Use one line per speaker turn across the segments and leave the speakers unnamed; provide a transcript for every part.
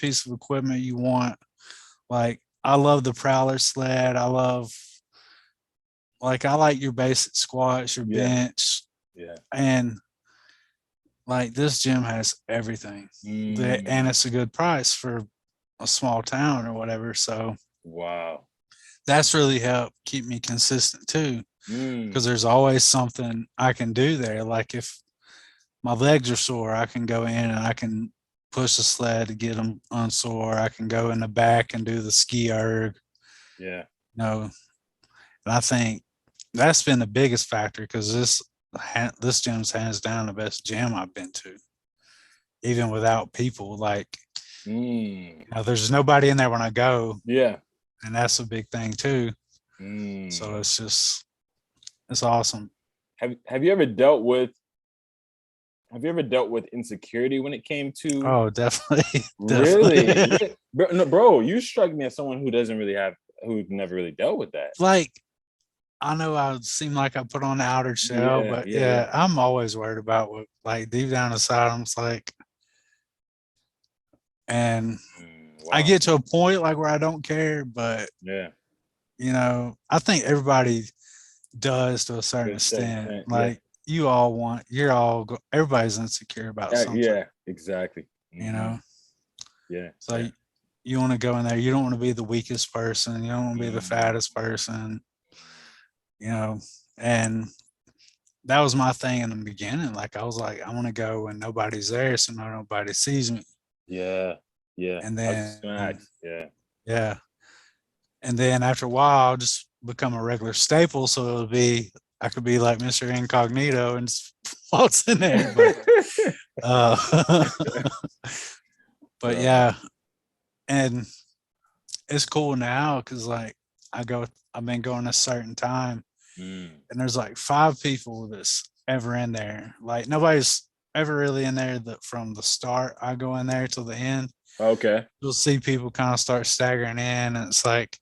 piece of equipment you want. Like, I love the Prowler sled. I like your basic squats, your
Yeah.
bench,
Yeah.
and like this gym has everything. And it's a good price for a small town or whatever. So
Wow.
that's really helped keep me consistent too, because
Mm.
there's always something I can do there. Like if my legs are sore, I can go in and I can push the sled to get them unsore. I can go in the back and do the ski erg.
Yeah.
You know, and I think that's been the biggest factor because this gym's hands down the best gym I've been to, even without people. Like, there's nobody in there when I go,
Yeah.
and that's a big thing too. So it's awesome.
Have you ever dealt with insecurity when it came to
Oh, definitely,
really?
definitely.
Bro, no, bro, you struck me as someone who's never really dealt with that.
Like, I know I seem like I put on the outer shell,
Yeah,
but
yeah, yeah.
yeah, I'm always worried about what, like, deep down inside, I'm just like, and I
Wow.
get to a point like where I don't care, but
Yeah.
I think everybody does to a certain
To a certain
extent.
extent, yeah.
Like, everybody's insecure about something,
Yeah, exactly.
you know?
Yeah,
So
yeah.
you want to go in there, you don't want to be the weakest person, you don't want to be the
Mm,
fattest person, you know, and that was my thing in the beginning. Like, I was like, I want to go when nobody's there, so nobody sees me.
yeah, yeah.
And
I was just
then,
gonna ask. Yeah.
yeah. And then after a while, I'll just become a regular staple. So I could be like Mr. Incognito and just waltz in there. Uh, but
Uh,
yeah. And it's cool now because like I've been going a certain time and there's like 5 people that's ever in there. Like nobody's ever really in there from the start. I go in there till the end.
okay.
You'll see people kind of start staggering in, and it's like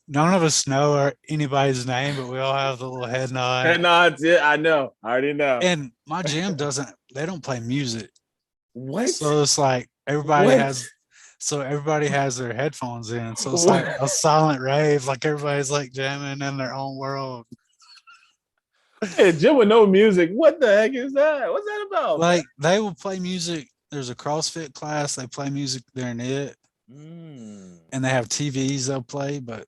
none of us know anybody's name, but we all have the little head nod.
Head nods. Yeah, I know. I already know.
And my gym they don't play music.
What?
So it's like
What?
everybody has their headphones in. So it's
What?
like a silent rave, like everybody's like jamming in their own world.
Hey, gym with no music. What the heck is that? What's that about, man?
Like they will play music. There's a CrossFit class, they play music during it,
Mm.
and they have TVs they'll play, but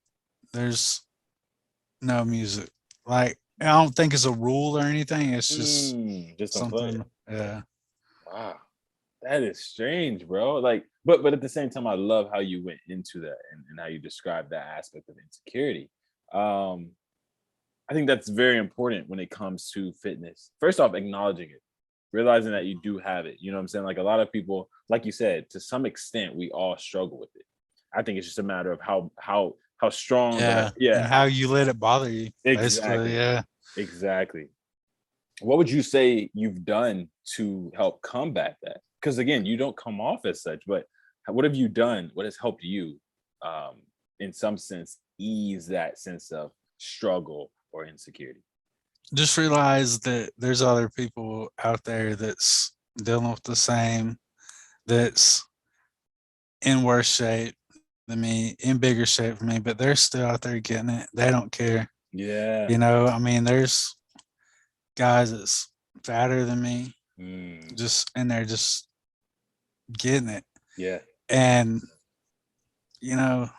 there's no music. Like I don't think it's a rule or anything. It's just
Just don't play it.
something. Yeah.
Wow. That is strange, bro. Like, but at the same time, I love how you went into that and how you described that aspect of insecurity. Um, I think that's very important when it comes to fitness. First off, acknowledging it, realizing that you do have it. You know what I'm saying? Like a lot of people, like you said, to some extent, we all struggle with it. I think it's just a matter of how strong of
Yeah. And
yeah,
how you let it bother you, basically.
exactly.
Yeah.
Exactly. What would you say you've done to help combat that? Because again, you don't come off as such, but what have you done? What has helped you, in some sense, ease that sense of struggle or insecurity?
Just realize that there's other people out there that's dealing with the same, that's in worse shape than me, in bigger shape than me, but they're still out there getting it. They don't care.
Yeah.
I mean, there's guys that's fatter than me,
Mm,
just in there just getting it.
yeah.
And, you know,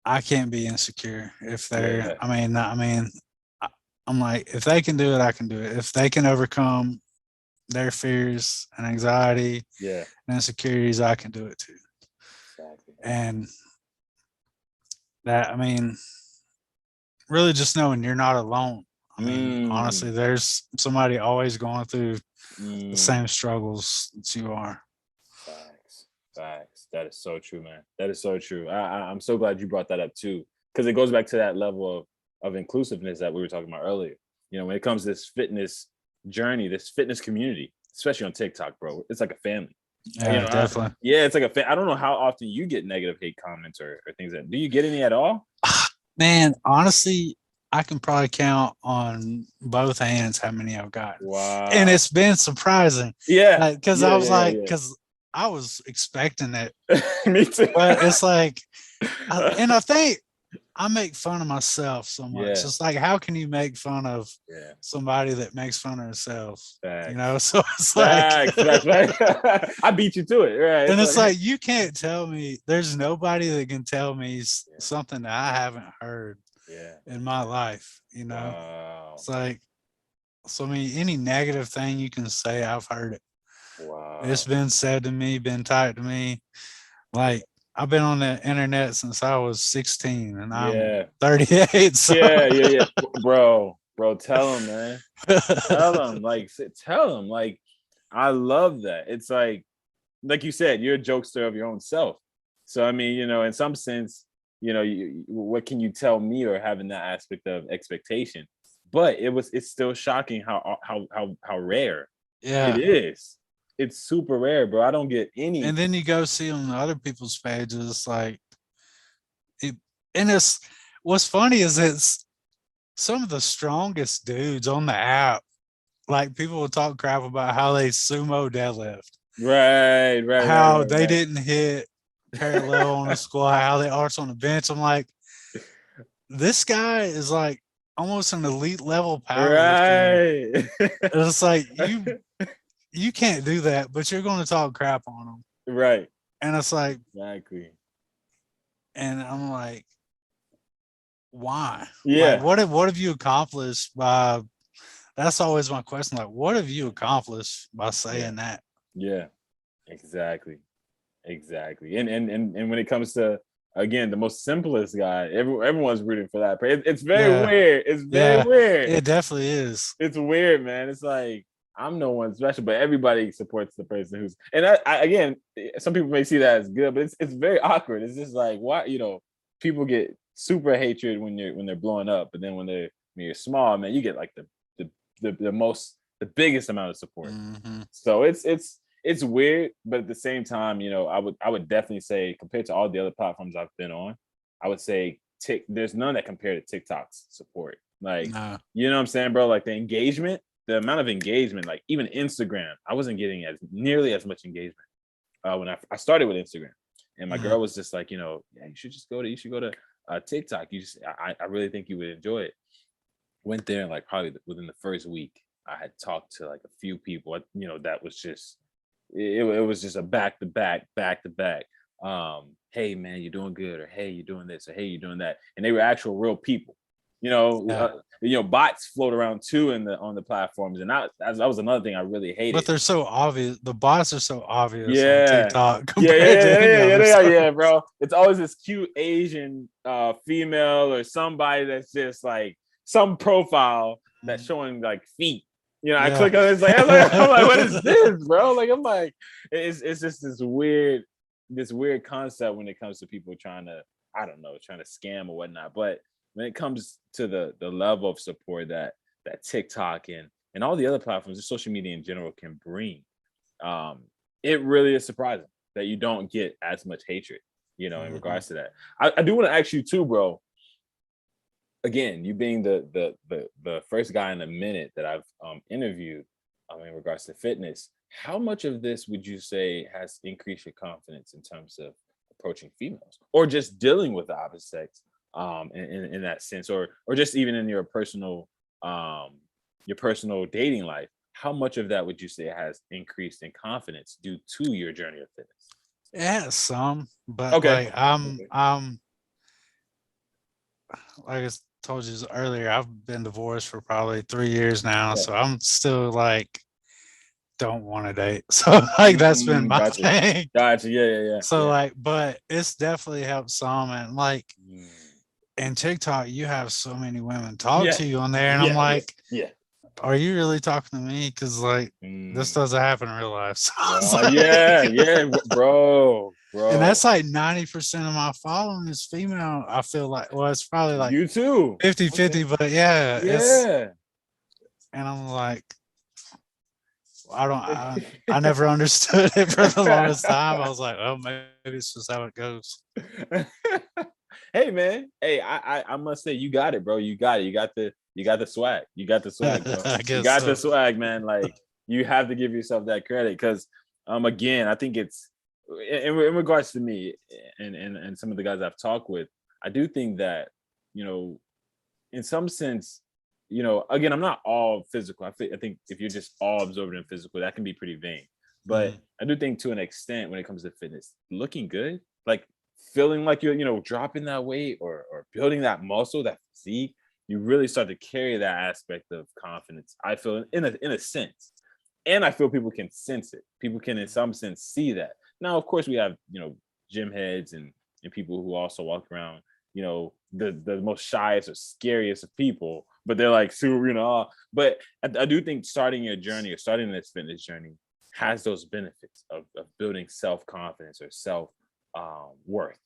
I can't be insecure if they're,
Yeah.
I- I'm like, if they can do it, I can do it. If they can overcome their fears and anxiety
Yeah.
and insecurities, I can do it too.
Exactly.
And that, really just knowing you're not alone. Honestly,
Mm,
there's somebody always going through the
mm.
same struggles that you are.
Facts. Facts. That is so true, man. That is so true. I'm so glad you brought that up too, because it goes back to that level of inclusiveness that we were talking about earlier. You know, when it comes to this fitness journey, this fitness community, especially on TikTok, bro, it's like a family.
Yeah, definitely.
Yeah, it's like I don't know how often you get negative hate comments or things that. Do you get any at all?
Man, honestly, I can probably count on both hands how many I've gotten. And
Wow.
it's been surprising.
Yeah.
Like, cause I
Yeah.
was
Yeah. Yeah.
like,
Yeah.
cause I was expecting it,
Me too.
but it's like, and I think I make fun of myself so much.
Yeah.
It's like, how can you make fun of
Yeah.
somebody that makes fun of themselves? You know,
Facts.
so it's
Facts.
like,
Facts. I beat you to it. Right.
and it's like you can't tell me. There's nobody that can tell me
yeah.
something that I haven't heard
Yeah.
in my life. You know,
Wow.
it's like, so I mean, any negative thing you can say, I've heard it. It's
Wow.
been said to me, been typed to me. Like, I've been on the internet since I was 16 and I'm
Yeah.
38. So
Yeah. Bro, tell him, man. Tell him. Tell him. Like, I love that. It's like you said, you're a jokester of your own self. So I mean, in some sense, what can you tell me, or having that aspect of expectation? But it's still shocking how rare it
yeah.
is. It's super rare, bro. I don't get any.
And then you go see on other people's pages, like, and it's what's funny is it's some of the strongest dudes on the app. Like, people will talk crap about how they sumo deadlift, how they
Right.
didn't hit parallel on a squat, how they arch on the bench. I'm like, this guy is like almost an elite level powerlifter.
Right.
And it's like you can't do that, but you're going to talk crap on them.
Right.
And it's like,
Exactly.
and I'm like, why? Like,
Yeah.
what have you accomplished by? That's always my question. Like, what have you accomplished by saying that?
Yeah. Exactly. And when it comes to, again, the most simplest guy, everyone's rooting for that. It's very weird. It's very weird.
It definitely is.
It's weird, man. It's like, I'm no one special, but everybody supports the person who's. And I again, some people may see that as good, but it's very awkward. It's just like, why, people get super hatred when they're blowing up, but then when you're small, man, you get like the biggest amount of support.
Mm-hmm.
So it's weird, but at the same time, I would definitely say, compared to all the other platforms I've been on, I would say there's none that compare to TikTok's support. Like, you know what I'm saying, bro? Like, the amount of engagement, like even Instagram, I wasn't getting nearly as much engagement when I started with Instagram. And my girl was just like, yeah, you should go to TikTok. I really think you would enjoy it. Went there, and like probably within the first week, I had talked to like a few people, that was just, it was just a back to back. Hey man, you're doing good, or hey, you're doing this, or hey, you're doing that. And they were actual real people. Bots float around too on the platforms, and that was another thing I really hated.
But they're so obvious. The bots are so obvious on
Yeah.
TikTok compared to any other.
Yeah, bro. It's always this cute Asian female or somebody that's just like some profile that's showing like feet. I click on it, it's like, I'm like, what is this, bro? Like, I'm like, it's just this weird concept when it comes to people trying to scam or whatnot. But when it comes to the level of support that TikTok and all the other platforms, the social media in general, can bring, it really is surprising that you don't get as much hatred, in regards to that. I do want to ask you too, bro. Again, you being the first guy in a minute that I've interviewed in regards to fitness, how much of this would you say has increased your confidence in terms of approaching females, or just dealing with the opposite sex, in that sense, or just even in your personal dating life? How much of that would you say has increased in confidence due to your journey of fitness?
Yeah, some, but
Okay.
like I'm like I told you earlier, I've been divorced for probably 3 years now, so I'm still like, don't want to date. So like that's been my thing.
Gotcha. Yeah.
So like, but it's definitely helped some, and like in TikTok, you have so many women talk to you on there, and I'm like, are you really talking to me? Because like this doesn't happen in real life. So
like, yeah, bro.
And that's like 90% of my following is female. I feel like, well, it's probably like
you too
50-50, but yeah. And I'm like, I never understood it for the longest time. I was like, oh, maybe it's just how it goes.
Hey man, hey, I must say, you got it, bro. You got it. You got the swag. You got the swag, bro.
I guess
you got the swag, man. Like, you have to give yourself that credit, because Again, I think it's in regards to me and some of the guys I've talked with. I do think that, you know, in some sense, you know, again, I'm not all physical. I think if you're just all absorbed in physical, that can be pretty vain. But I do think to an extent when it comes to fitness, looking good, like feeling like you're, you know, dropping that weight or building that muscle, that physique, you really start to carry that aspect of confidence. I feel in a sense. And I feel people can sense it. People can in some sense see that. Now, of course, we have, you know, gym heads and people who also walk around, you know, the most shyest or scariest of people, but they're like super, you know. But I do think starting your journey or starting this fitness journey has those benefits of building self-confidence or self worth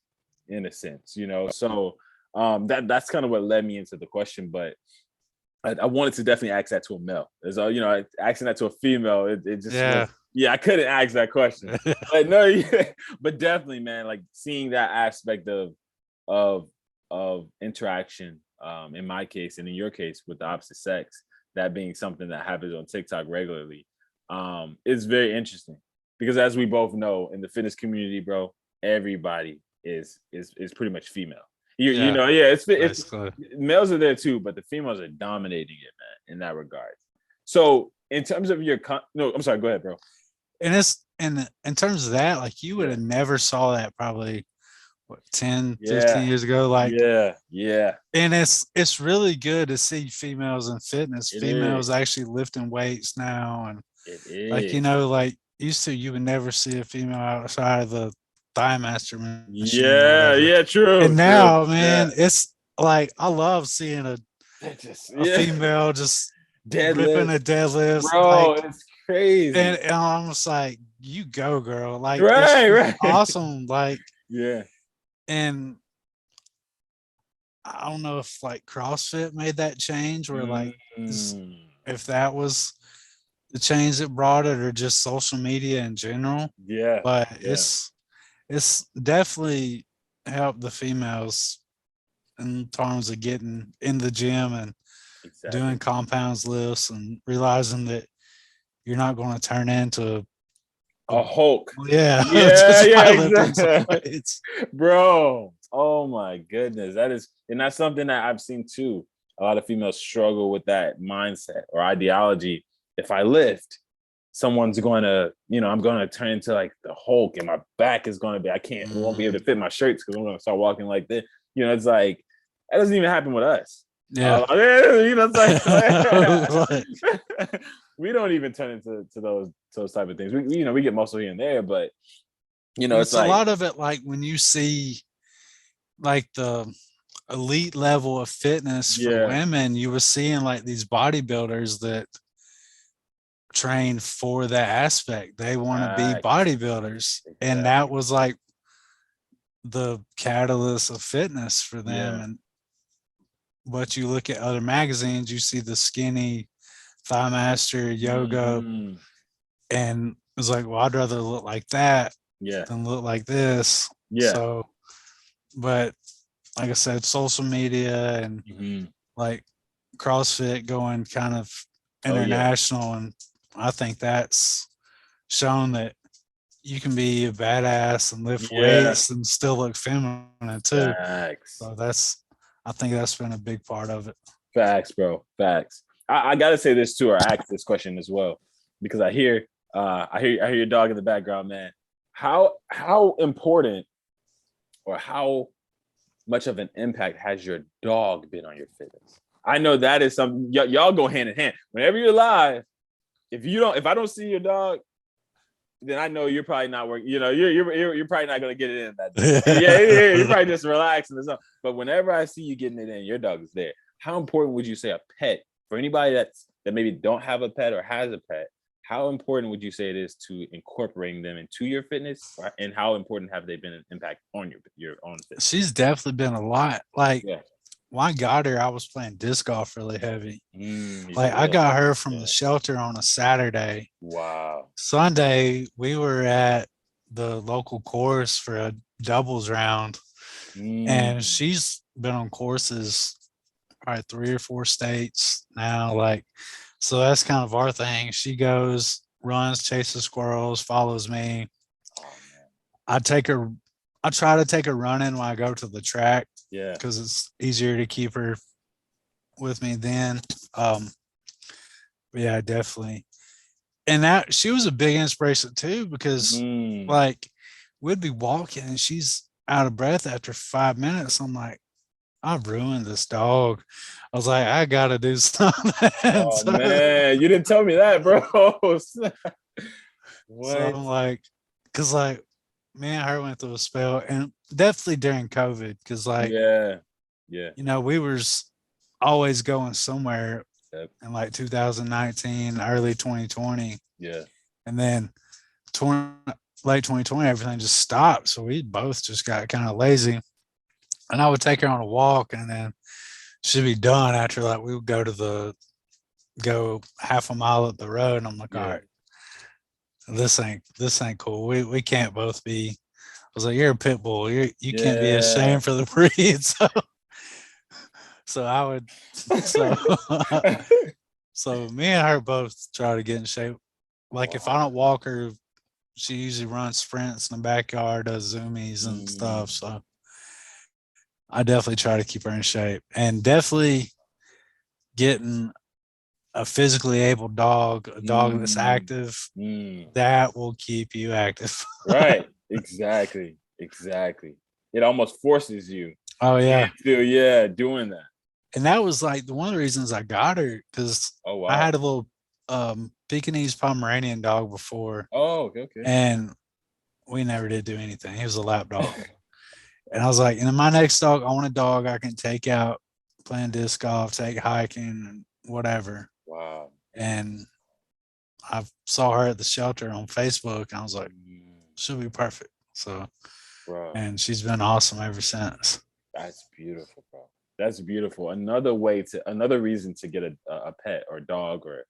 in a sense, you know. So that's kind of what led me into the question. But I wanted to definitely ask that to a male. As you know, asking that to a female, it just was, yeah, I couldn't ask that question. But no, yeah, but definitely, man, like seeing that aspect of interaction, in my case and in your case with the opposite sex, that being something that happens on TikTok regularly, is very interesting because as we both know in the fitness community, bro, everybody is pretty much female. You know, yeah, it's males are there too, but the females are dominating it, man, in that regard. So in terms of your no, I'm sorry, go ahead, bro.
And it's in terms of that, like you would have never saw that probably what 10, 15 years ago. Like
yeah.
And it's really good to see females in fitness.
It
Females
is.
actually lifting weights now. And
It is.
like, you know, like used to you would never see a female outside of the Thigh Master machine or whatever.
Yeah, true.
And now, man, it's like I love seeing a female just ripping a deadlift.
Bro,
like,
it's crazy.
And I'm almost like, you go, girl. Like,
right.
It's awesome. Like,
yeah.
And I don't know if like CrossFit made that change where like if that was the change that brought it or just social media in general.
Yeah.
But it's definitely helped the females in terms of getting in the gym and doing compounds lifts and realizing that you're not going to turn into
a Hulk.
Yeah.
Exactly. Bro. Oh my goodness. And that's something that I've seen too. A lot of females struggle with that mindset or ideology. If I lift, someone's going to, you know, I'm going to turn into like the Hulk and my back is going to be, won't be able to fit my shirts because I'm going to start walking like this. You know, it's like, that doesn't even happen with us.
Yeah.
You know, it's like, we don't even turn into those type of things. We you know, we get muscle here and there, but you know, it's like
a lot of it. Like when you see like the elite level of fitness for women, you were seeing like these bodybuilders that train for that aspect. They want to be bodybuilders, and that was like the catalyst of fitness for them. And but you look at other magazines, you see the skinny Thigh Master yoga, and it's like, well, I'd rather look like that than look like this. So, but like I said, social media and like CrossFit going kind of international, and I think that's shown that you can be a badass and lift weights and still look feminine too. So I think that's been a big part of it.
Facts, bro. Facts. I gotta say this too, or ask this question as well, because I hear your dog in the background, man. How important or how much of an impact has your dog been on your fitness? I know that is something y'all go hand in hand. Whenever you're live, if I don't see your dog, then I know you're probably not working. You know, you're probably not gonna get it in that day. You're probably just relaxing or something. But whenever I see you getting it in, your dog is there. How important would you say a pet for anybody that maybe don't have a pet or has a pet? How important would you say it is to incorporating them into your fitness, and how important have they been an impact on your own fitness?
She's definitely been a lot. Like when I got her, I was playing disc golf really heavy. Like I got her from the shelter on a Saturday.
Wow.
Sunday, we were at the local course for a doubles round, and she's been on courses probably 3 or 4 states now. Like, so that's kind of our thing. She goes runs, chases squirrels, follows me.
Oh man.
I take her. I try to take her running when I go to the track
Yeah.
because it's easier to keep her with me then. Um, yeah, definitely. And that she was a big inspiration too because
Mm.
like we'd be walking and she's out of breath after 5 minutes. I'm like, I've ruined this dog. I was like, I gotta do something.
Oh man, you didn't tell me that, bro.
So
What?
I'm like, cause like me and her went through a spell and definitely during COVID, cause like,
Yeah. Yeah.
we was always going somewhere
Yep.
in like 2019, early 2020.
Yeah.
And then 20, late 2020, everything just stopped. So we both just got kind of lazy. And I would take her on a walk and then she'd be done after like we would go half a mile up the road. And I'm like, all
Yeah.
right, this ain't cool. We can't both be. I was like, you're a pit bull. You can't be
Yeah.
ashamed for the breed. So I would so so me and her both try to get in shape. Like if I
Wow.
don't walk her, she usually runs sprints in the backyard, does zoomies and
Mm.
stuff. So I definitely try to keep her in shape and definitely getting a physically able dog, a dog that's
Mm.
active,
Mm.
that will keep you active.
Right. Exactly. Exactly. It almost forces you
Oh yeah.
to, yeah, doing that.
And that was like the one of the reasons I got her because
Oh
I
wow.
had a little Pekingese Pomeranian dog before
Oh, okay, okay.
and we never did do anything. He was a lap dog. And I was like, and my next dog, I want a dog I can take out playing disc golf, take hiking and whatever.
Wow.
And I saw her at the shelter on Facebook and I was like,
Mm.
she'll be perfect. So,
Bro,
and she's been awesome ever since.
that's beautiful, bro. That's beautiful. Another reason to get a pet or dog or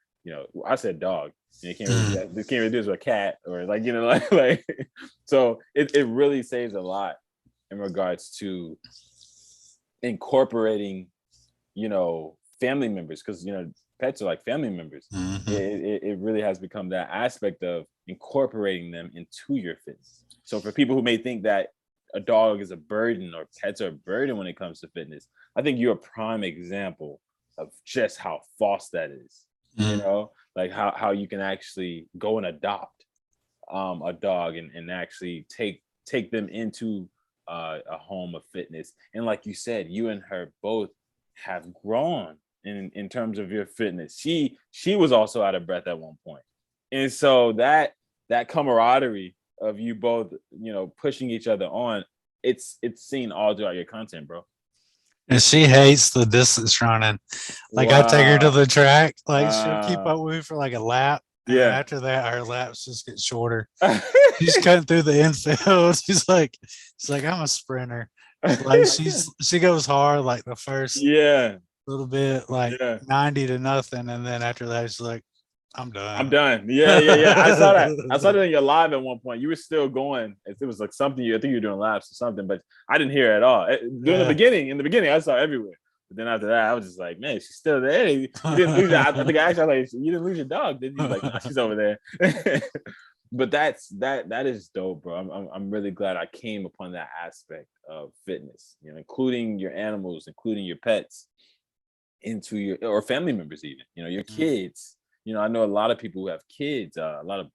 I said dog. You can't really do
Mm.
that. You can't really do this with a cat or like like so it really saves a lot in regards to incorporating family members because pets are like family members.
Mm-hmm.
It really has become that aspect of incorporating them into your fitness. So for people who may think that a dog is a burden or pets are a burden when it comes to fitness, I think you're a prime example of just how false that is.
Mm.
Like how you can actually go and adopt a dog and actually take them into a home of fitness. And like you said, you and her both have grown in terms of your fitness. She was also out of breath at one point, and so that camaraderie of you both, pushing each other on, it's seen all throughout your content, bro.
And she hates the distance running. Like I take her to
Wow.
the track, like she'll keep up with me for like a lap. And then
Yeah.
after that, her laps just get shorter. She's cutting through the infield. She's like, I'm a sprinter. Like she goes hard like the first
Yeah.
little bit, like
Yeah.
90 to nothing. And then after that, she's like, I'm
I'm
done.
done. Yeah, yeah, yeah. I saw that. I saw that in your live at one point. You were still going. It was like something. I think you were doing laps or something, but I didn't hear it at all. During the
Yeah.
beginning, in the beginning, I saw everywhere. But then after that, I was just like, man, she's still there. You didn't lose. I think I actually like, you didn't lose your dog, did you? Like, nah, she's over there. But that is dope, bro. I'm really glad I came upon that aspect of fitness. Including your animals, including your pets, into your or family members, even. Your kids. I know a lot of people who have kids, a lot of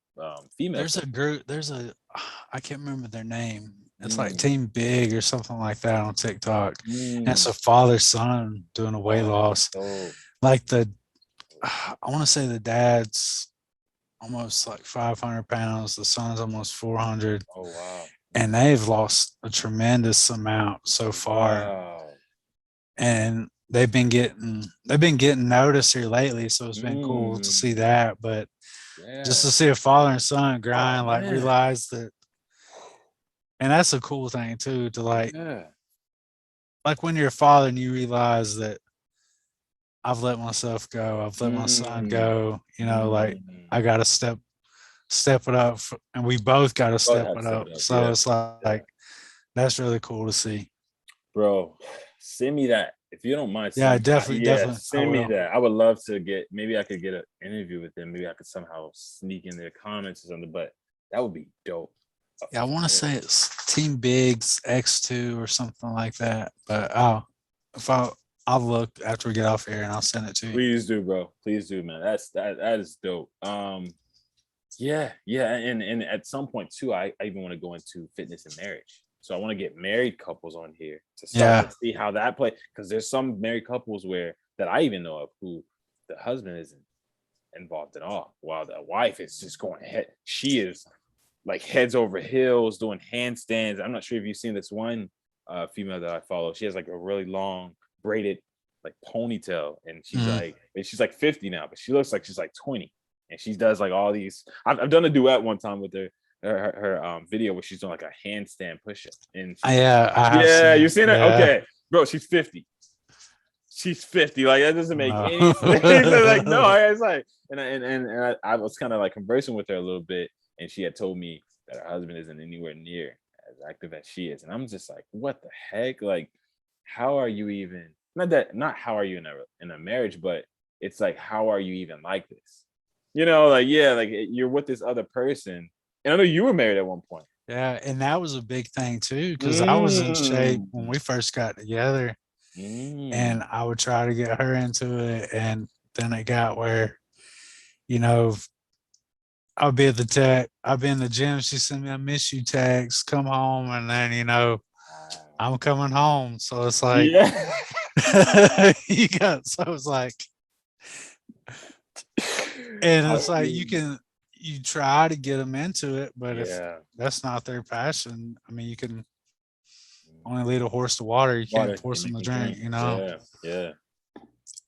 female.
There's a group, I can't remember their name. It's like
Mm,
Team Big or something like that on TikTok. And it's
mm.
a father son doing a weight
Oh,
loss.
oh,
Like I want to say the dad's almost like 500 pounds, the son's almost 400,
oh, wow.
and they've lost a tremendous amount so far.
Wow.
And they've been getting noticed here lately, so it's been cool to
Mm,
see that. But just
yeah.
to see a father and son
Oh,
grind, like
man.
realize that, and that's a cool thing too, to
Yeah.
like when you're a father and you realize that I've let myself go, I've let my son
Mm,
go, like
mm.
I gotta step it up and we both gotta
Both
step
have to
it
step
up.
it up.
So
Yeah.
it's
Yeah.
like that's really cool to see.
Bro, send me that. if you don't mind,
Yeah, definitely,
yeah,
definitely. I
send me
will.
that. I would love to get. Maybe I could get an interview with them. Maybe I could somehow sneak in their comments or something. But that would be dope.
Yeah, I want to say it's Team Biggs X2 or something like that. But if I'll look after we get off here and I'll send it to you.
Please do, bro. Please do, man. That is dope. Yeah, and at some point too, I even want to go into fitness and marriage. So I want to get married couples on here to start to see how that play. Because there's some married couples where that I even know of who the husband isn't involved at all, while the wife is just going ahead. She is like heads over heels doing handstands. I'm not sure if you've seen this one female that I follow. She has like a really long braided like ponytail, and she's like 50 now, but she looks like she's like 20, and she does like all these. I've done a duet one time with her video where she's doing like a handstand push-up, and yeah, you've seen it. Okay, bro, she's 50. She's 50. Like that doesn't make any sense. Like no, it's like, and I was kind of like conversing with her a little bit, and she had told me that her husband isn't anywhere near as active as she is, and I'm just like, what the heck? Like, how are you even? Not how are you in a marriage, but it's like, how are you even like this? You know, like yeah, like you're with this other person, and I know you were married at one point.
Yeah, and that was a big thing too, because I was in shape when we first got together, and I would try to get her into it, and then it got where, you know, I'll be at the tech, I'll be in the gym, she sent me a miss you text, come home, and then I'm coming home. So it's like you got so it's like and it's like you try to get them into it, but if that's not their passion, I mean, you can only lead a horse to water. You can't force them to drink, you know?
Yeah.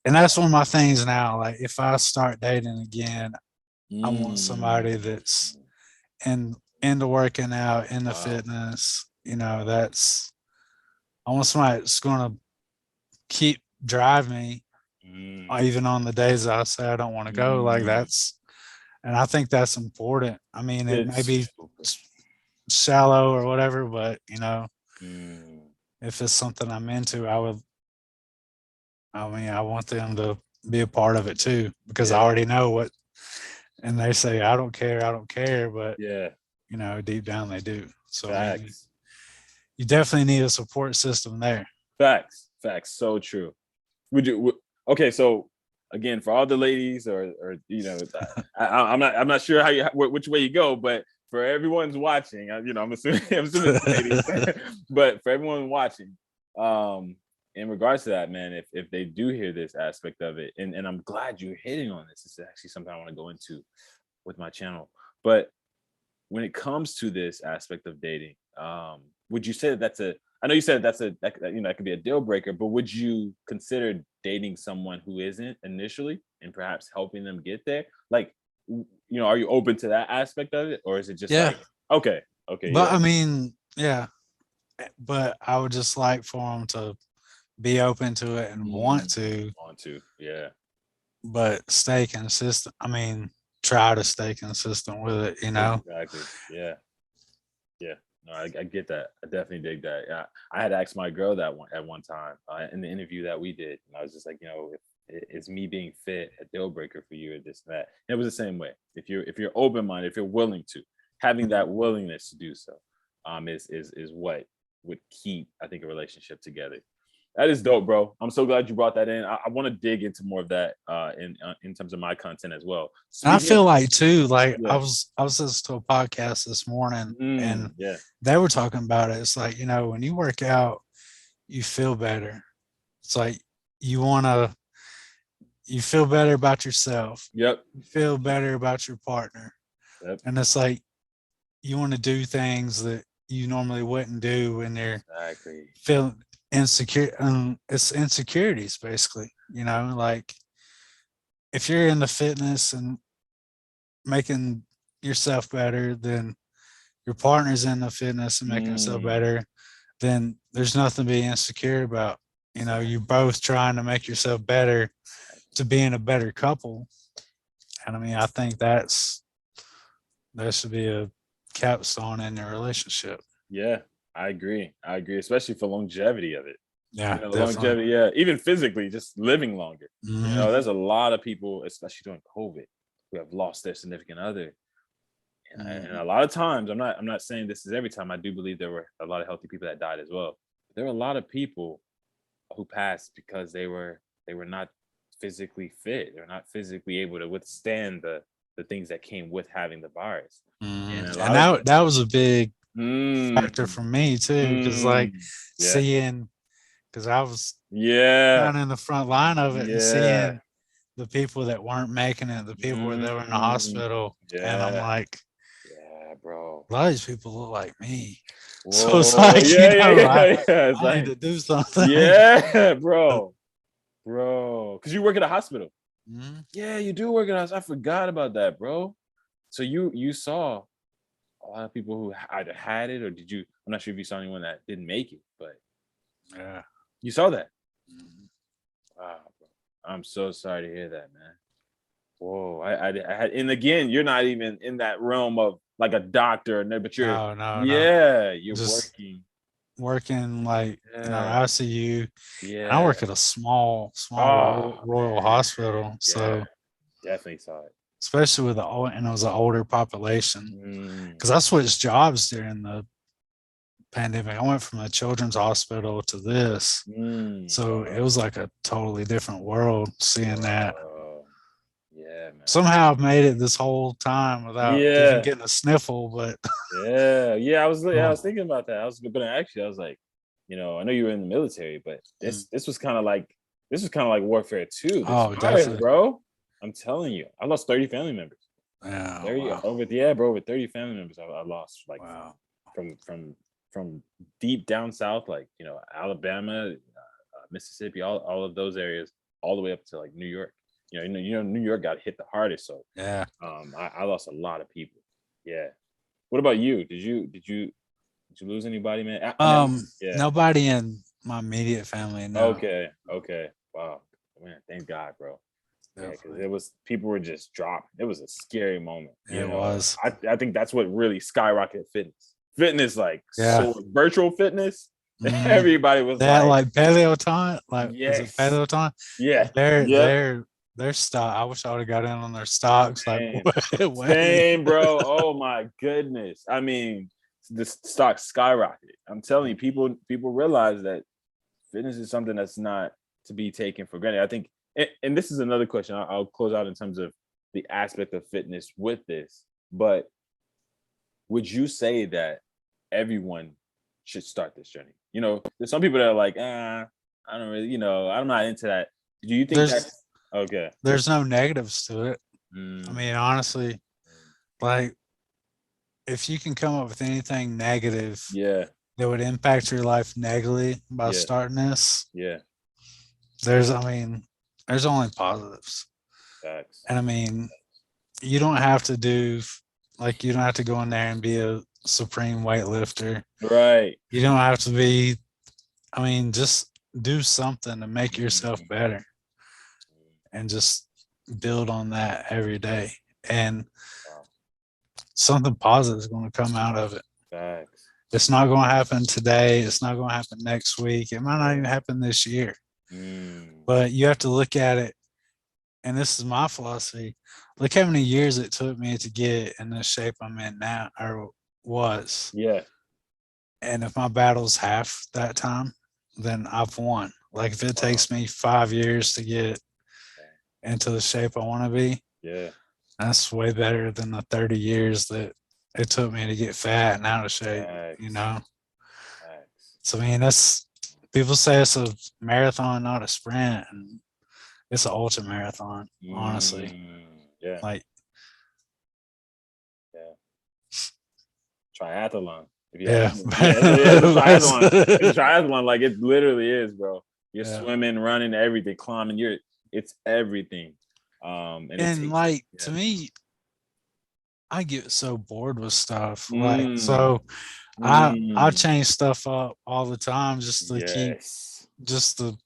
And that's one of my things now. Like if I start dating again, I want somebody that's into working out, into fitness. You know, I want somebody that's gonna keep drive me even on the days I say I don't want to go. Like and I think that's important. I mean, it may be shallow or whatever, but if it's something I'm into, I want them to be a part of it too, because I already know what, and they say, I don't care, but deep down they do. So I mean, you definitely need a support system there.
Facts. So true. Okay, so again, for all the ladies, or I'm not sure which way you go, but for everyone's watching, I'm assuming ladies, but for everyone watching, in regards to that, man, if they do hear this aspect of it, and I'm glad you're hitting on this. This is actually something I want to go into with my channel. But when it comes to this aspect of dating, would you say that I know you said that could be a deal breaker, but would you consider dating someone who isn't initially and perhaps helping them get there? Like, are you open to that aspect of it, or is it just like, okay,
but I mean, but I would just like for them to be open to it and want to, but stay consistent. I mean, try to stay consistent with it,
Exactly. Yeah. No, I get that. I definitely dig that. Yeah, I had asked my girl that at one time in the interview that we did, and I was just like, is me being fit a deal breaker for you, or this and that? And it was the same way. If you're open minded, if you're willing to, having that willingness to do so, is what would keep, I think, a relationship together. That is dope, bro. I'm so glad you brought that in. I want to dig into more of that in terms of my content as well.
And I feel like too, like I was listening to a podcast this morning, and they were talking about it. It's like, when you work out, you feel better. It's like you feel better about yourself.
Yep.
You feel better about your partner.
Yep.
And it's like you want to do things that you normally wouldn't do when they're feeling insecure. It's insecurities basically, like if you're into fitness and making yourself better, then your partner's into fitness and making yourself better, then there's nothing to be insecure about. You're both trying to make yourself better to being a better couple. And I mean, I think that should be a capstone in your relationship.
Yeah, I agree, especially for longevity of it.
Yeah,
You know,
definitely.
longevity. Yeah, even physically, just living longer. You
Hmm.
know, there's a lot of people, especially during COVID, who have lost their significant other. And
Hmm.
a lot of times, I'm not saying this is every time. I do believe there were a lot of healthy people that died as well. There were a lot of people who passed because they were not physically fit. They're not physically able to withstand the things that came with having the virus.
Hmm.
And a
And
lot of
that was a big factor
mm,
for me too, because like
mm, yeah,
seeing, because I was
yeah,
kind of in the front line of it and
yeah,
seeing the people that weren't making it, the people that were in the
mm,
hospital, and I'm
yeah,
like,
yeah, bro.
a lot of these people look like me. So it's
Whoa,
like,
yeah, yeah,
I,
yeah, yeah. It's
I need
like,
to do something.
yeah, bro, because you work at a hospital.
Mhm.
Yeah, you do work at a hospital. I forgot about that, bro. So you saw a lot of people who either had it or did you? I'm not sure if you saw anyone that didn't make it, but
Yeah.
you saw that.
Mhm.
Wow, bro. I'm so sorry to hear that, man. Whoa, I had, and again, you're not even in that realm of like a doctor, but you're,
No, no, no.
yeah, you're
Just
working.
working like in our
Yeah,
ICU. And I
yeah.
work at a small
Oh
rural
man,
hospital.
yeah,
So
definitely saw it.
especially with the old, and it was an older population.
Mm,
Because I switched jobs during the pandemic. I went from a children's hospital to this. So it
wow,
was like a totally different world seeing that.
wow. Yeah, man.
Somehow I've made it this whole time without even
Yeah,
getting a sniffle, but
yeah, yeah. I was
oh,
thinking about that. I was gonna ask you. I was like, I know you were in the military, but
mm,
this was kind of like warfare too. This
oh,
virus,
definitely.
bro. I'm telling you, I lost 30 family members.
Yeah,
30
wow.
over, yeah, bro, over 30 family members. I lost like
Wow.
from deep down south, like Alabama, Mississippi, all of those areas, all the way up to like New York. New York got hit the hardest, so
Yeah.
I lost a lot of people. Yeah. What about you? Did you lose anybody, man? I mean, yeah.
Nobody in my immediate family, no.
Okay. Okay. Wow. Man, thank God, bro. Yeah, because
Definitely.
it was people were just dropping. It was a scary moment.
It was.
I think that's what really skyrocketed fitness. Fitness, like
Yeah.
so virtual fitness.
Mm.
Everybody was
That
like,
like Peloton, like is it
yes,
Peloton?
yeah,
Their
yep,
their their stock. I wish I would have got in on their stocks like
same,
way.
same, bro. Oh my goodness. I mean, the stock skyrocketed. I'm telling you, people realize that fitness is something that's not to be taken for granted. I think, and this is another question. I'll close out in terms of the aspect of fitness with this. But would you say that everyone should start this journey? There's some people that are like, I don't really, I'm not into that. Do you think
There's
that's okay?
there's no negatives to it. I
Mm,
mean, honestly, like if you can come up with anything negative
yeah,
that would impact your life negatively by
yeah,
starting this,
yeah.
I mean, there's only positives.
Facts.
And I mean, you don't have to do like you don't have to go in there and be a supreme weightlifter.
Right.
You don't have to be, I mean, just do something to make yourself
Mm,
better and just build on that every day. And
wow.
something positive is going to come out of it.
Facts.
It's not going to happen today. It's not going to happen next week. It might not even
Yeah.
happen this year.
Mm,
But you have to look at it. And this is my philosophy. Look how many years it took me to get in the shape I'm in now, or was.
yeah.
And if my battle's half that time, then I've won. Like if it
Wow.
takes me 5 years to get into the shape I want to be,
Yeah.
that's way better than the 30 years that it took me to get fat and out of shape, you
Facts.
know?
Facts.
So, I mean, that's people say it's a marathon, not a sprint. And it's an ultra marathon, honestly.
Yeah.
Like,
Yeah. Triathlon. If you
yeah.
haven't, yeah, it's a triathlon. It's a triathlon. Like it literally is, bro. You're
Yeah.
swimming, running, everything, climbing. It's everything. And it
And
takes.
like,
Yeah.
to me, I get so bored with stuff. Like,
Mm,
so I
mm,
change stuff up all the time
yes.
just to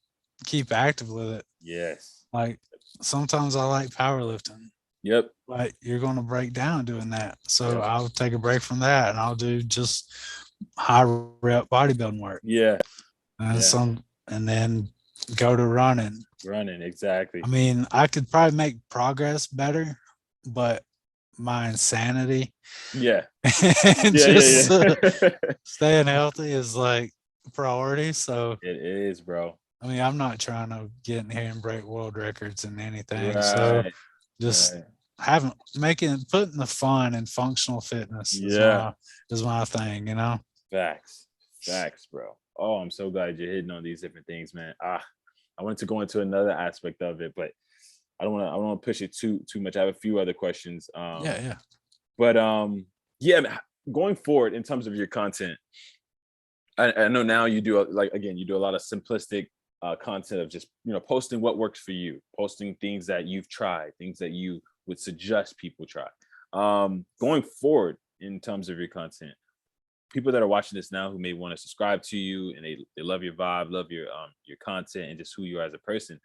keep active with it.
Yes.
Like sometimes I like powerlifting.
Yep.
Like you're going to break down doing that. So
Yep.
I'll take a break from that and I'll do just high rep bodybuilding work.
Yeah.
And
Yeah.
and then go to running.
Running, exactly.
I mean, I could probably make progress better, but my insanity
Yeah.
and just
Yeah.
staying healthy is like priority. So,
It is, bro.
I mean, I'm not trying to get in here and break world records and anything. So,
Right.
just
Right.
putting the fun and functional fitness
Yeah.
is my thing, you know.
Facts. Facts, bro. Oh, I'm so glad you're hitting on these different things, man. I wanted to go into another aspect of it, but I don't want to push it too much. I have a few other questions.
Yeah.
But yeah, man, going forward in terms of your content, I know now you do you do a lot of simplistic content of just posting what works for you, posting things that you've tried, things that you would suggest people try. Going forward in terms of your content, people that are watching this now who may want to subscribe to you and they love your vibe, love your content and just who you are as a person,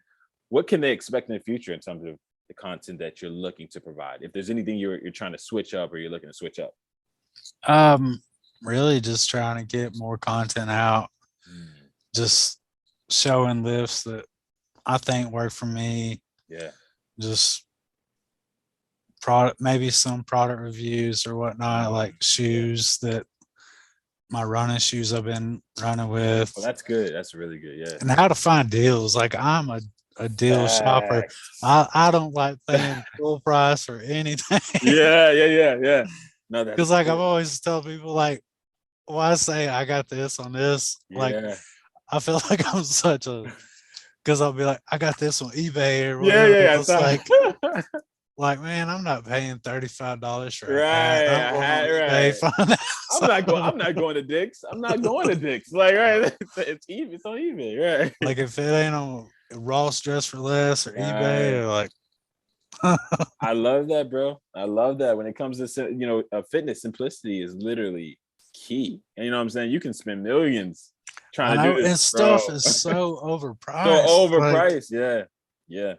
what can they expect in the future in terms of the content that you're looking to provide? If there's anything you're trying to switch up or you're looking to switch up.
Really just trying to get more content out, just showing lifts that I think work for me.
Yeah.
Just maybe some product reviews or whatnot, like shoes that my running shoes I've been running with.
Well, that's good. That's really good. Yeah.
And how to find deals. Like I'm a deal shopper. I don't like paying full price or anything.
Yeah. No, that's
because like
good.
I've always tell people like, why say I got this on this? Like I feel like I'm such a because I'll be like, I got this on eBay or whatever.
Yeah.
It's like, man, I'm not paying $35 for a hat.
Right.
I'm going on eBay. Find that.
I'm not going to Dick's. I'm not going to Dick's. Like, right. It's eBay. It's on eBay. Right.
Like if it ain't on Ross Dress for Less or eBay or like.
I love that, bro. I love that. When it comes to fitness, simplicity is literally key. And you know what I'm saying? You can spend millions trying to do this.
And stuff is so overpriced.
So overpriced. Yeah.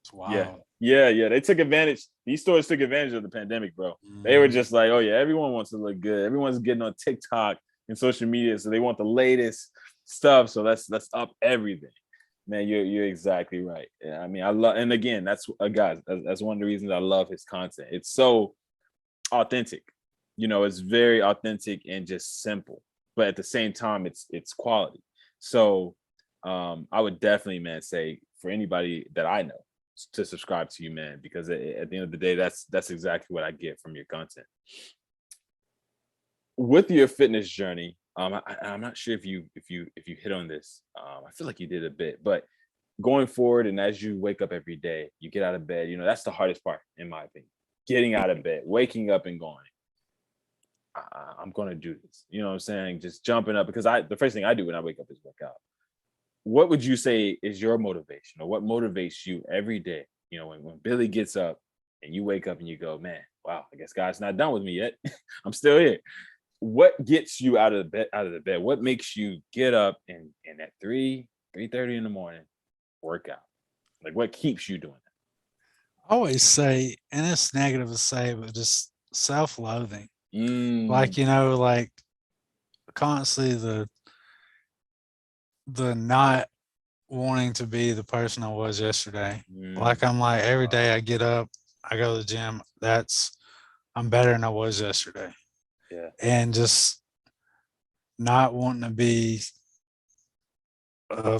It's wild.
Yeah. They took advantage. These stores took advantage of the pandemic, bro. They were just like, oh yeah, everyone wants to look good. Everyone's getting on TikTok and social media, so they want the latest stuff. So let's up everything. Man, you're exactly right. Yeah, I mean, I love, and again, that's guys, that's one of the reasons I love his content. It's so authentic. It's very authentic and just simple, but at the same time, it's quality. So I would definitely, man, say for anybody that I know to subscribe to you, man, because at the end of the day, that's exactly what I get from your content. With your fitness journey, I'm not sure if you hit on this. I feel like you did a bit, but going forward and as you wake up every day, you get out of bed. That's the hardest part, in my opinion. Getting out of bed, waking up, and going, I'm going to do this. You know what I'm saying? Just jumping up, because the first thing I do when I wake up is work out. What would you say is your motivation, or what motivates you every day? When Billy gets up and you wake up and you go, man, wow, I guess God's not done with me yet. I'm still here. What gets you out of the bed? What makes you get up and at 3:30 in the morning work out? Like, what keeps you doing that?
I always say, and it's negative to say, but just self-loathing. Like, like constantly the not wanting to be the person I was yesterday. Like I'm like every day I get up, I go to the gym. I'm better than I was yesterday.
Yeah.
And just not wanting to be a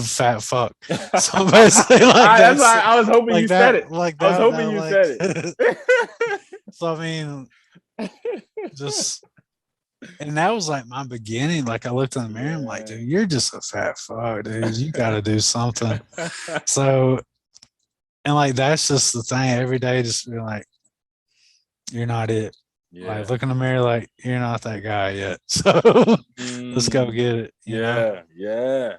fat fuck. So basically, like
that's why I was hoping you said it.
Like
that, I was hoping you said it.
So I mean, just, and that was like my beginning. Like I looked in the mirror, I'm like, dude, you're just a fat fuck, dude. You got to do something. So, and like that's just the thing. Every day, just be like, you're not it. Yeah. Like look in the mirror, like you're not that guy yet. So let's go get it. You know?
Yeah.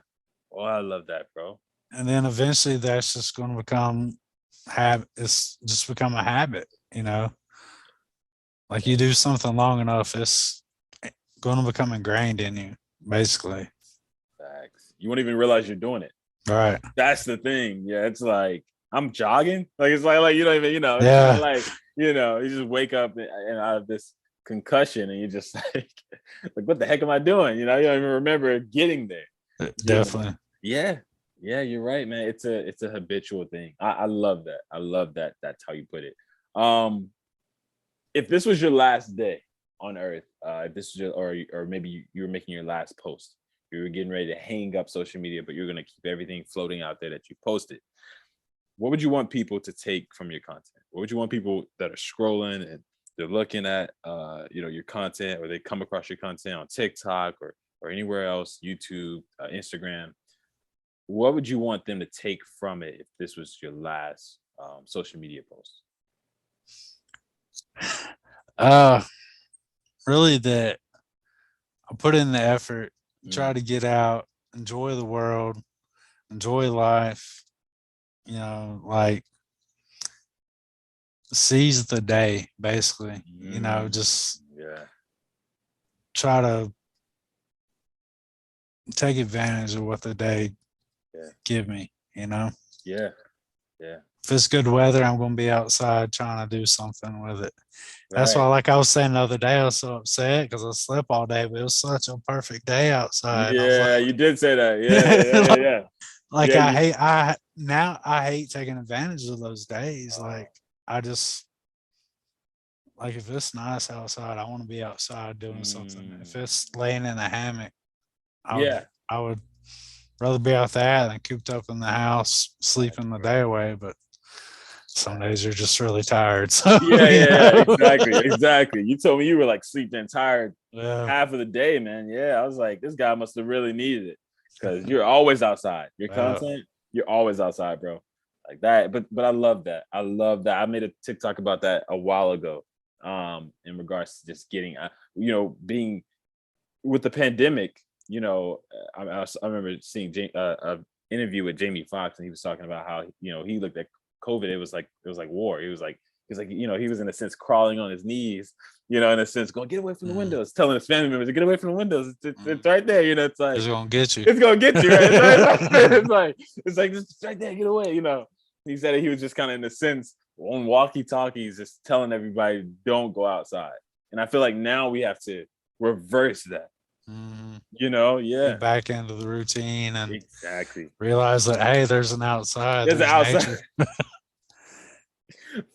Oh, I love that, bro.
And then eventually, that's just going to become it's just become a habit. Like you do something long enough, it's going to become ingrained in you, basically.
Facts. You won't even realize you're doing it.
Right.
That's the thing. Yeah, it's like I'm jogging. Like it's like you don't even,
yeah.
Like you just wake up and out of this concussion and you're just like what the heck am I doing? You don't even remember getting there.
Definitely.
Yeah. Yeah, you're right, man. It's a habitual thing. I love that. I love that. That's how you put it. If this was your last day on Earth, if this was your, or maybe you were making your last post, you were getting ready to hang up social media, but you're gonna keep everything floating out there that you posted. What would you want people to take from your content? What would you want people that are scrolling and they're looking at your content, or they come across your content on TikTok or anywhere else, YouTube, Instagram? What would you want them to take from it if this was your last social media post?
Uh, really that I put in the effort, try
Mm,
to get out, enjoy the world, enjoy life, like seize the day, basically, just
yeah.
try to take advantage of what the day
Yeah.
give me.
Yeah. Yeah.
If it's good weather, I'm going to be outside trying to do something with it. That's why,
Right.
like I was saying the other day, I was so upset because I slept all day, but it was such a perfect day outside. And I was
Yeah,
like,
you did say that. Yeah, yeah, yeah, yeah.
like
Yeah, you
I hate taking advantage of those days. Like I just like if it's nice outside, I want to be outside doing something. If
mm,
it's laying in a hammock, I would
yeah.
I would rather be out that than cooped up in the house,
Facts,
sleeping the
bro.
day away. But some
Facts.
days you're just really tired. So
Yeah, yeah, yeah, exactly, exactly. You told me you were like sleeping tired
Yeah.
half of the day, man. Yeah, I was like, this guy must have really needed it because you're always outside. Your
Yeah.
content, you're always outside, bro. Like that. But I love that. I love that. I made a TikTok about that a while ago. In regards to just getting, being with the pandemic. I remember seeing a interview with Jamie Foxx, and he was talking about how he looked at COVID. It was like war. He was like he was in a sense crawling on his knees, in a sense going, get away from the
Mm,
windows, telling his family members to get away from the windows. It's right there. It's like
it's gonna get you.
it's gonna get you, right? It's right. It's like it's right there. Get away. He said that he was just kind of in a sense on walkie-talkies, just telling everybody don't go outside. And I feel like now we have to reverse that.
Mhm.
Yeah,
Get back into the routine and
exactly.
realize that hey, there's an outside,
There's an
there's
outside.
nature.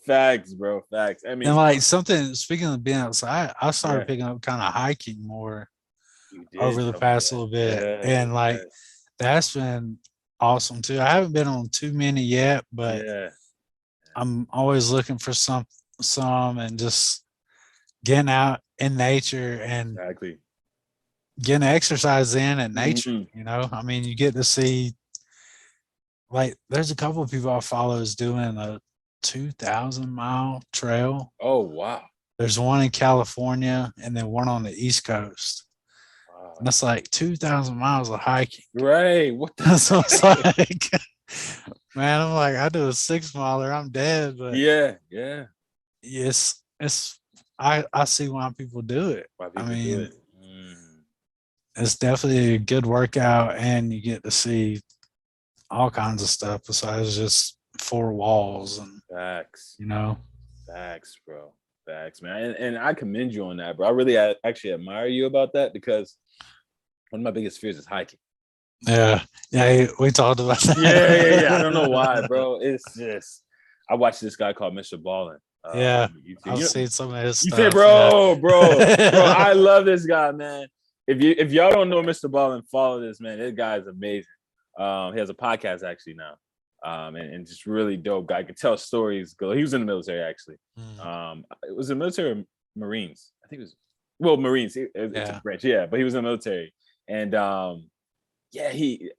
Facts, bro. Facts. I
And
mean,
like something speaking of being outside, I
yeah,
started picking up kind of hiking more
you did
over the
tell me
past
that.
little bit.
Yeah,
And like that's been awesome too. I haven't been on too many yet, but
yeah,
I'm always looking for some and just getting out in nature and
exactly.
getting exercise in at nature.
Mhm.
I mean, you get to see like there's a couple of people I follow is doing a 2,000-mile trail.
Oh wow,
There's one in California and then one on the East Coast. And
wow.
that's like 2,000 miles of hiking.
Right. What the
So it's
heck?
like, man, I'm like, I do a 6 miler, I'm dead. But
Yeah, yeah.
I see why people do it.
Why
I
people do
mean,
it? Mm,
it's definitely a good workout and you get to see all kinds of stuff besides just four walls and
facts,
you know.
facts, bro. Facts, man. And I commend you on that, bro. I really actually admire you about that because one of my biggest fears is hiking.
Yeah. Yeah. We talked about
Yeah, yeah, yeah. I don't know why,
that.
bro. It's just I watched this guy called Mr. Ballin
Yeah.
on YouTube.
I've seen some of his
You say,
stuff. Yeah.
bro, I love this guy, man. If y'all don't know Mr. Ballin, follow this man. This guy is amazing. He has a podcast actually now, and just really dope guy. Could tell stories. He was in the military actually.
Mm,
It was the military or Marines. I think it was Marines. It's a
yeah.
branch, yeah. But he was in the military, and yeah,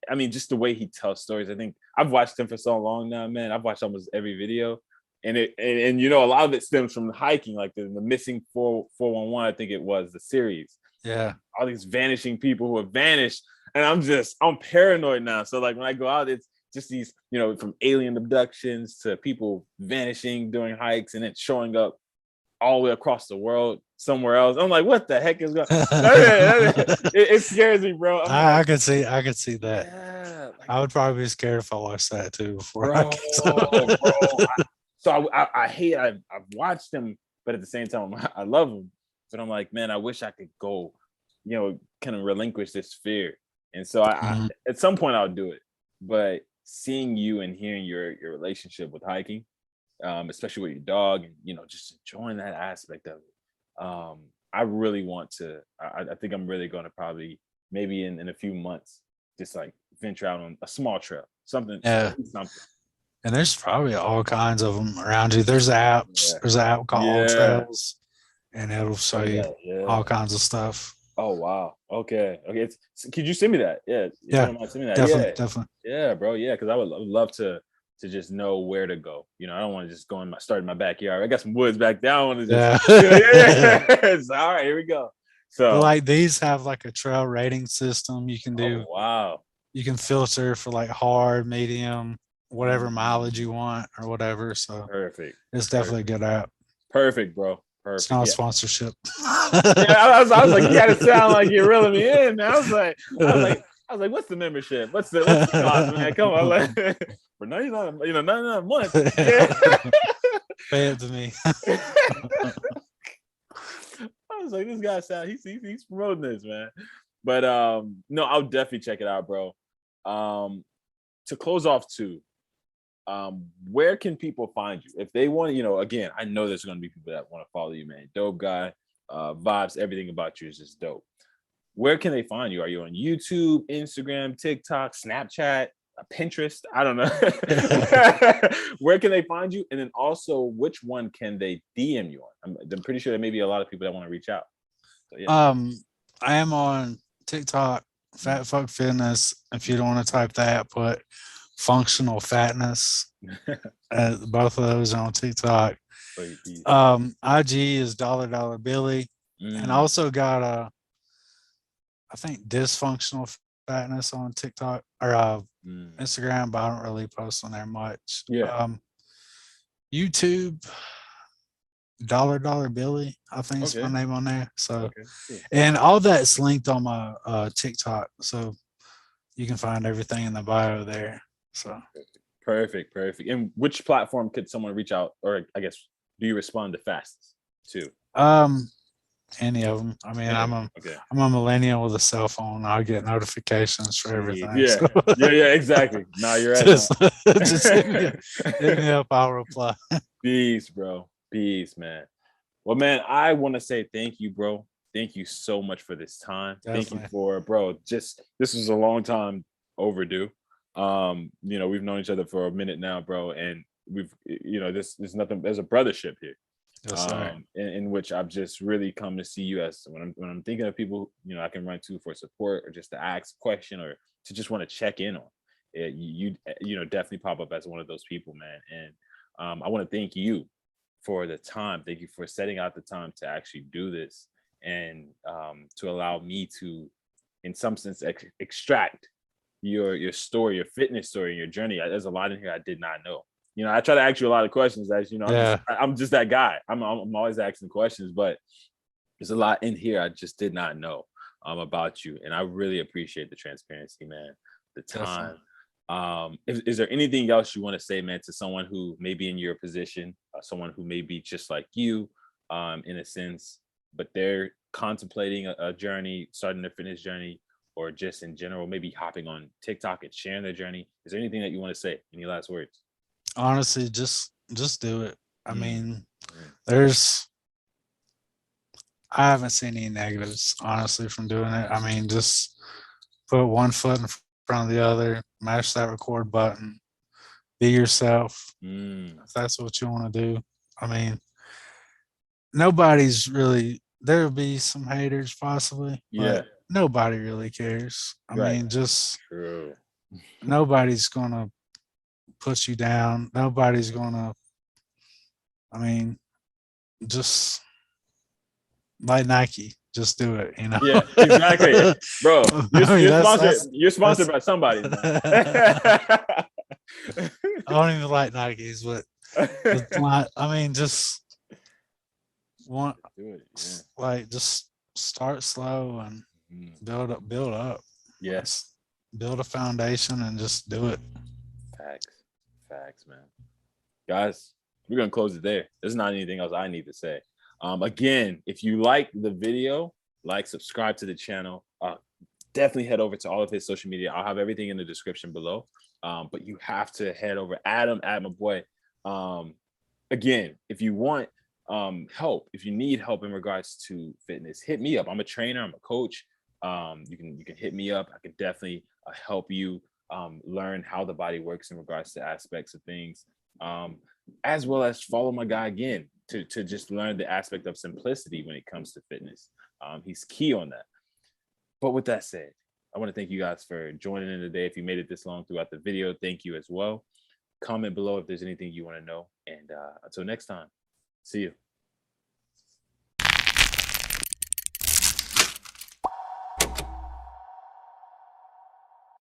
I mean, just the way he tells stories. I think I've watched him for so long now, man. I've watched almost every video. And a lot of it stems from hiking, like the missing 411. I think it was the series.
Yeah.
All these vanishing people who have vanished, and I'm paranoid now. So like when I go out, it's just these, from alien abductions to people vanishing during hikes and then showing up all the way across the world somewhere else. I'm like, what the heck is going? It scares me, bro. I'm like,
I could see that.
yeah, like,
I would probably be scared if I watched that too before I
bro,
could.
bro. So I hate. I've watched him, but at the same time, I love him. But I'm like, man, I wish I could go, kind of relinquish this fear And so I at some point I'll do it. But seeing you and hearing your relationship with hiking, especially with your dog, and just enjoying that aspect of it. I really want to. I think I'm really going to probably maybe in a few months just like venture out on a small trail, something.
Yeah.
Something.
And there's probably all kinds of them around you. There's apps.
Yeah.
There's an app called All
Yeah.
Trails, and it'll show you all kinds of stuff.
Oh wow. Okay. Could you send me that? Yeah.
Yeah.
Send me that.
Definitely.
Yeah, bro. Yeah, because I would love to just know where to go. I don't want to just go start in my backyard. I got some woods back there. I want to just all right, here we go. So
like these have like a trail rating system you can do.
Oh, wow.
You can filter for like hard, medium, whatever mileage you want or whatever. So
perfect.
It's definitely a good app.
Perfect, bro. Perfect.
It's not a sponsorship.
I was like, you gotta sound like you're reeling me in. I was like, what's the membership? What's the cost, man? Come on, like, for 99, 99 a month. Yeah.
Pay it to me.
I was like, this guy sound he's promoting this, man. But no, I'll definitely check it out, bro. To close off too, where can people find you if they want to? Again, I know there's going to be people that want to follow you, man. Dope guy, vibes, everything about you is just dope. Where can they find you? Are you on YouTube, Instagram, TikTok, Snapchat, Pinterest? I don't know. Where can they find you? And then also, which one can they DM you on? I'm pretty sure there may be a lot of people that want to reach out. So, yeah.
I am on TikTok, LetzJezTalk Fitness. If you don't want to type that, put functional fatness. Both of those are on TikTok. IG is $dollar Billy, and also got I think dysfunctional fatness on TikTok or Instagram, but I don't really post on there much.
Yeah.
YouTube, $dollar Billy, I think is my name on there. So, and all that's linked on my TikTok, so you can find everything in the bio there. So
perfect. And which platform could someone reach out, or I guess, do you respond the fastest to?
Any of them. I mean, I'm a millennial with a cell phone. I get notifications for everything.
Yeah,
so.
yeah, exactly. No, you're right.
Just hit me up. I'll reply.
Peace, bro. Peace, man. Well, man, I want to say thank you, bro. Thank you so much for this time.
Definitely.
Thank you for, bro. This is a long time overdue. We've known each other for a minute now, bro, and we've, there's nothing. There's a brothership here.
Yes,
in which I've just really come to see you as when I'm thinking of people, I can run to for support or just to ask a question or to just want to check in on. You definitely pop up as one of those people, man. And I want to thank you for the time. Thank you for setting out the time to actually do this and to allow me to, in some sense, extract your story, your fitness story, your journey. There's a lot in here I did not know. I try to ask you a lot of questions. As you know, I'm just that guy. I'm always asking questions, but there's a lot in here I just did not know about you, and I really appreciate the transparency, man. The time. Is there anything else you want to say, man, to someone who may be in your position, someone who may be just like you, in a sense, but they're contemplating a journey, starting their fitness journey, or just in general, maybe hopping on TikTok and sharing their journey? Is there anything that you want to say? Any last words?
Honestly, just do it. I mean, I haven't seen any negatives, honestly, from doing it. I mean, just put one foot in front of the other, mash that record button, be yourself. If that's what you want to do. I mean, nobody's really, there'll be some haters possibly, but nobody really cares. I mean, just nobody's gonna put you down. Nobody's gonna, just like Nike, just do it,
Yeah, exactly. Bro, you're sponsored by somebody.
I don't even like Nikes, but just want, like, just start slow and build up.
Yes.
Build a foundation and just do it.
Facts, man. Guys, we're gonna close it there. There's not anything else I need to say. Again, if you like the video, subscribe to the channel. definitely head over to all of his social media. I'll have everything in the description below. But you have to head over, add my boy. Again, if you want help, if you need help in regards to fitness, hit me up. I'm a trainer, I'm a coach. You can hit me up. I can definitely help you learn how the body works in regards to aspects of things, as well as follow my guy again to just learn the aspect of simplicity when it comes to fitness. He's key on that. But with that said, I want to thank you guys for joining in today. If you made it this long throughout the video, thank you as well. Comment below if there's anything you want to know. And until next time, see you.